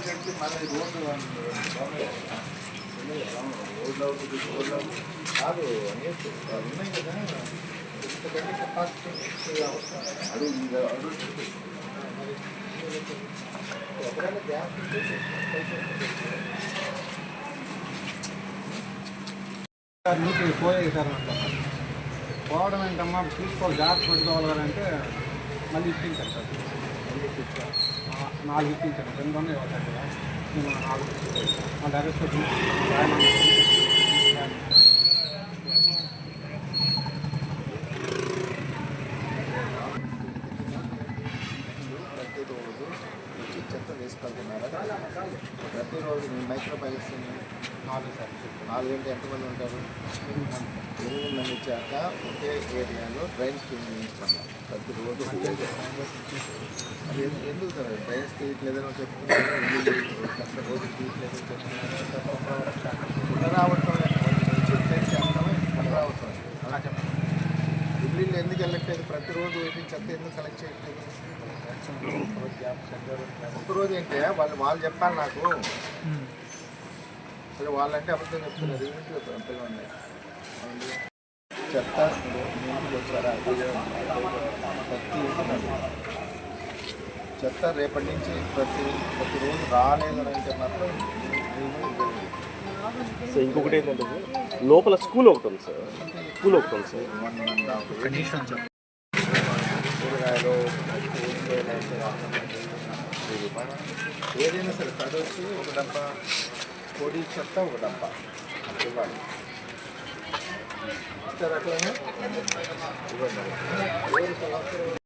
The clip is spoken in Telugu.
కట్టి మళ్ళీ రోడ్డు రోడ్లు కాదు అనేసి ఉన్నాయి కదా ఇంతకంటే కెపాసిటీ అవసరం అడుగు ఎక్కడైనా గ్యాప్ నీకు పోయేది సార్ అంటున్నారు. పోవడం ఏంటమ్మా తీసుకోవాలి, జాగ్రత్త పెట్టుకోవాలంటే మళ్ళీ ఇప్పించాను సార్. 4 ఇప్పించాను, 2 ఉన్నాయి ఒకటి దగ్గర. నేను 4 మా డైరెక్ట్ ప్రతిరోజు వచ్చి చెత్త వేసుకెళ్తున్నారా? ప్రతిరోజు మీ మైక్రోబయాలజీ 4 సార్. 4 గంటలు ఎంతమంది ఉంటారు? 8 మంది చేత ఒకే ఏరియాలో డ్రైన్స్ క్లీన్ చేయించుకున్నాం ప్రతిరోజు. అది ఎందుకు సార్ డ్రైన్స్ తీయట్లేదని చెప్తున్నారు, రోజు తీయట్లేదని చెప్తున్నారు. పునరావృతం క్లీన్ చేస్తామో పునరావృతం అలా చెప్పండి. ఢిల్లీలో ఎందుకు వెళ్ళట్లేదు? ప్రతిరోజు చెత్త ఎందుకు కలెక్ట్ చేయట్లేదు? ఒక్కరోజు ఏంటే వాళ్ళు చెప్పాలి నాకు. సరే వాళ్ళంటే అబద్ధం చెప్తున్నారు. ఇంట్లో పిల్లలు చెత్త ఇంటికి వచ్చారా? చెత్త రేపటి నుంచి ప్రతిరోజు రాలేదని అంటే మాత్రం. సో ఇంకొకటి ఏంటంటే లోపల స్కూల్ ఒకటి ఉంది సార్. సార్ 1.5 కూరగాయలు ఏదైనా సరే తడొచ్చి ఒక డబ్బా, పొడి చెత్త ఒక డబ్బా ఇవ్వాలి. ఇస్తారు అట్లనే ఇవ్వండి.